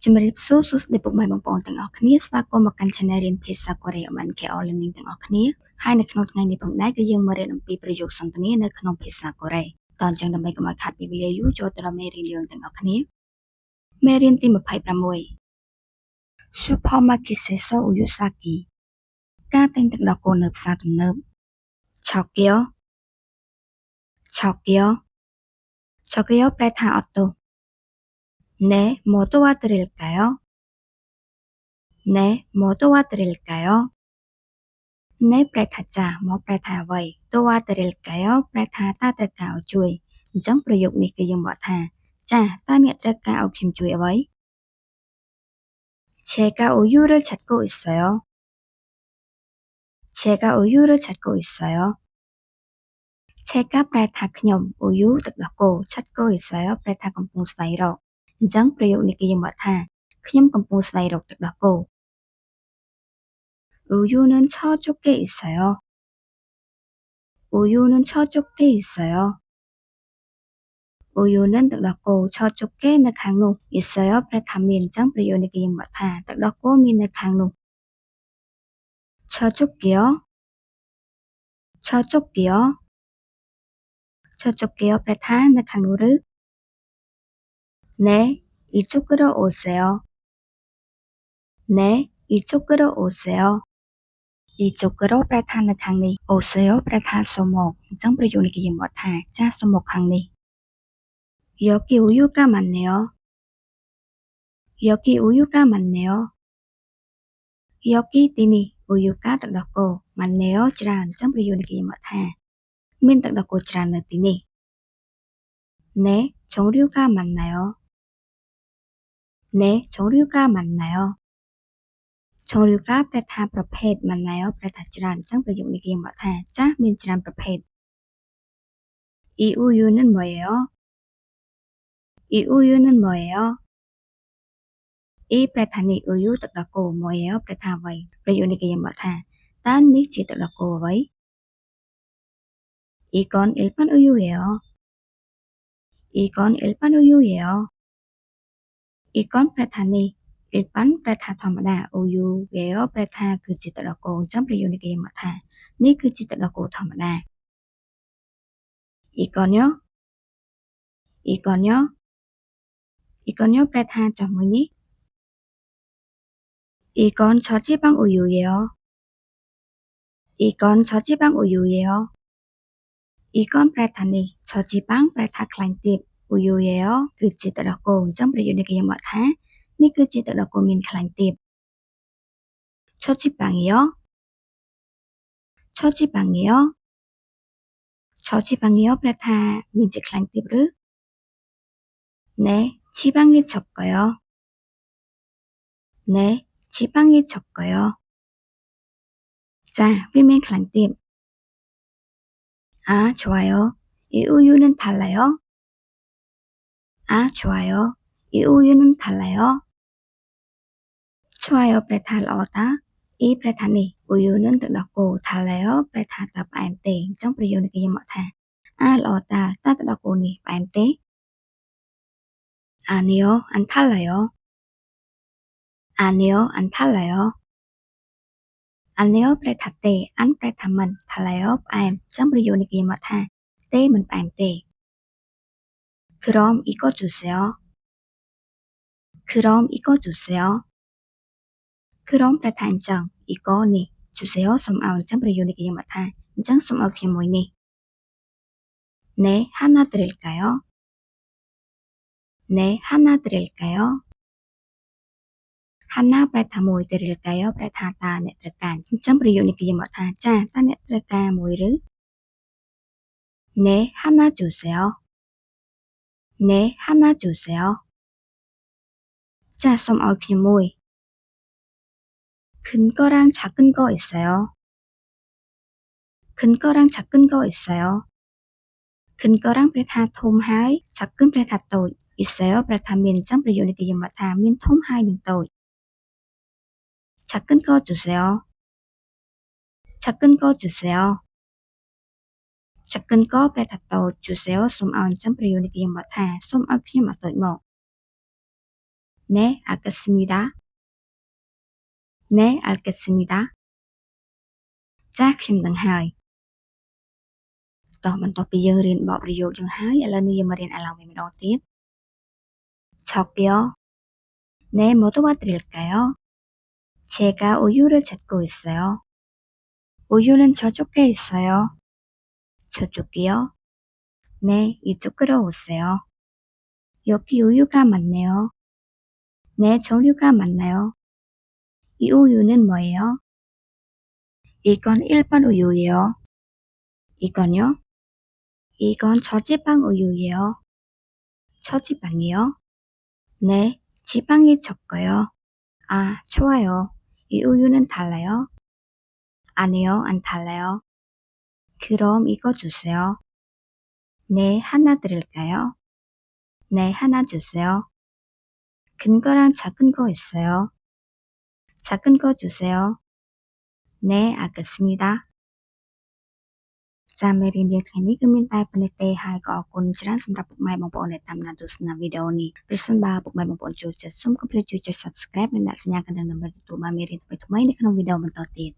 ជំរាបសួរសួស្តីពុកម៉ែបងប្អូនទាំងអស់គ្នាស្វាគមន៍មកកាន់ Channel រៀនភាសាកូរ៉េបាន KL Learning ទាំងអស់គ្នាហើយនៅក្នុងថ្ងៃនេះផងដែរគឺយើងមករៀនអំពីប្រយោគសន្ទនានៅក្នុងភាសាកូរ៉េតអញ្ចឹងដើម្បីកុំឲ្យខាត់ពេលវេលាយូរចូលទៅដល់មេរៀនយើងទាំងអស់គ្នាមេរៀនទី26 Supermarket에서 우유 사기 ការទិញទឹកដោះគោនៅផ្សារទំនើប Chokyo ប្រែថាអត់ទោស네, 뭐 도와드릴까요? 네, 뭐 도와드릴까요? 네, ប្រែថាចាស់ មកប្រែថាអ្វី 도와드릴까요? ប្រែថាតើត្រូវការឲ្យជួយអញ្ចឹងប្រយោគនេះគឺយើងបកថាចាស់តើអ្នកត្រូវការឲ្យខ្ញុំជួយអ្វី 제가 우유를 찾고 있어요. 제가 우유를 찾고 있어요. 제가 ប្រែថាខ្ញុំ 우유 ទឹកដោះគោ 찾고 있어요 ប្រែថាកំពុងស្វែងរកអញ្ចឹងប្រយោគនេះគឺយើងបកថាខ្ញុំកំពុងស្វែងរកទឹកដោះគោ 우유는 저쪽에 있어요. 우유는 저쪽에 있어요. 우유는 ទឹកដោះគោ 저쪽에 នៅខាងនោះ 있어요 ប្រែថាមានអញ្ចឹងប្រយោគនេះគឺយើងបកថាទឹកដោះគោមាននៅខាងនោះ 저쪽이요. 저쪽이요. 저쪽이요 ប្រែថានៅខាងនោះឬ 네, 이쪽으로 오세요. 네, 이쪽으로 오세요. 이쪽으로 ប្រែថានៅខាងនេះ 오세요 ប្រែថាសូមមកអញ្ចឹងប្រយោគនេះគឺយើងបកថាចាស់សូមមកខាងនេះ 여기 우유가 많네요. 여기 우유가 많네요. 여기 ទីនេះ 우유가 ទឹកដោះគោ 많네요 ច្រើនអញ្ចឹងប្រយោគនេះគឺយើងបកថាមានទឹកដោះគោច្រើននៅទីនេះ 네, 종류가 많나요? 네, 종류가 많나요? 종류가 ប្រែថាប្រភេទ 많나요 ប្រែថាច្រើនអញ្ចឹងប្រយោគនេះគឺយើងបកថាចាស់មានច្រើនប្រភេទ 이 우유는 뭐예요? 이 우유는 뭐예요? 이 ប្រែថានេះ 우유 ទឹកដោះគោ 뭐예요 ប្រែថាអ្វីប្រយោគនេះគឺយើងបកថាតើនេះជាទឹកដោះគោអ្វី 이건 일반 우유예요. 이건 일반 우유예요. 이건 ប្រែថានេះ 일반 ប្រែថាធម្មតា 우유예요 ប្រែថាគឺជាទឹកដោះគោអញ្ចឹងប្រយោគនេះគឺយើងបកថានេះគឺជាទឹកដោះគោធម្មតា 이건요. 이건요. 이건요 ប្រែថាចុះមួយនេះ 이건 저지방 우유예요. 이건 저지방 우유예요. 이건 ប្រែថានេះ 저지방 ប្រែថាខ្លាញ់ទាប 우유예요 គឺជាទឹកដោះគោអញ្ចឹងប្រយោគនេះគឺយើងបកថានេះគឺជាទឹកដោះគោមានខ្លាញ់ទាប 저지방이요. 저지방이요. 저지방이요 ប្រែថាមានជាខ្លាញ់ទាបឬ 네, 지방이 적어요. 네, 지방이 적어요. 자, 위면 클랑팁. 아, 좋아요. 이 우유는 달라요? 아, 좋아요. 이 우유는 달라요? 좋아요, 프레타 러다. 이 프레타니, 우유는 들렀고, 달라요, 프레타 더 빠임때. 정 프리요는 그게 뭐다. 아, 러다, 따들었고니, 빠임때. 아니요, 안 달라요. 아니요, 안 달라요. 아니요, 프레타 때, 안 프레타만, 달라요, 빠임. 정 프리요는 그게 뭐다. 때면 빠임때. 그럼 이거 주세요. 그럼 이거 주세요. 그럼 ប្រែថាអញ្ចឹង 이거 នេះ 주세요 សូមឲ្យអញ្ចឹងប្រយោគនេះគឺយើងបកថាអញ្ចឹងសូមឲ្យខ្ញុំមួយនេះ 네, 하나 드릴까요? 네, 하나 드릴까요? 하나 ប្រែថាមួយ 드릴까요 ប្រែថាតើអ្នកត្រូវការអញ្ចឹងប្រយោគនេះគឺយើងបកថាចាតើអ្នកត្រូវការមួយឬ 네, 하나 주세요. 네, 하나 주세요. ចាសូមឲ្យខ្ញុំមួយ 큰 거랑 작은 거 있어요. 큰 거랑 작은 거 있어요. 큰 거랑 ប្រែថាធំហើយ 작은 ប្រែថាតូច 있어요 ប្រែថាមានអញ្ចឹងប្រយោគនេះគឺយើងបកថាមានធំហើយនិងតូច 작은 거 주세요. 작은 거 주세요. 작은 거 ប្រែថាតូច 주세요 សូមឲ្យអញ្ចឹងប្រយោគនេះគឺយើងបកថាសូមឲ្យខ្ញុំអាតូចមក 네, 알겠습니다. 네, 알겠습니다. 자,ខ្ញុំដឹងហើយតោះបន្ទាប់ពីយើងរៀនបទប្រយោគយើងហើយឥឡូវនេះយើងមករៀនអាឡើងវិញម្ដងទៀត저기요 네, 뭐 도와드릴까요? 제가 우유를 찾고 있어요. 우유는 저쪽에 있어요. 저쪽이요? 네, 이쪽으로 오세요. 여기 우유가 많네요. 네, 조류가 많나요? 이 우유는 뭐예요? 이건 일반 우유예요. 이건요? 이건 저지방 우유예요. 저지방이요? 네, 지방이 적어요. 아, 좋아요. 이 우유는 달라요? 아니요, 안 달라요. 그럼 이거 주세요. 네, 하나 드릴까요? 네, 하나 주세요. 큰 거랑 작은 거 있어요. 작은 거 주세요. 네, 알겠습니다. ចាមេរៀនយើងថ្ងៃនេះគឺមានតែប៉ុណ្្នេះទេហើយក៏អរគុណច្រើនសម្រាប់ពុកម៉ែបងប្អូនដែលតាមដានទស្សនាវីដេអូនេះប្រសិនបើពុកម៉ែបងប្អូនចូលចិត្តសូមកុំភ្លេចជួយចុច Subscribe និងដាក់សញ្ញាកណ្ដឹងដើម្បីទទួលបានមេរៀនថ្មីៗនៅក្នុងវីដេអូបន្តទៀត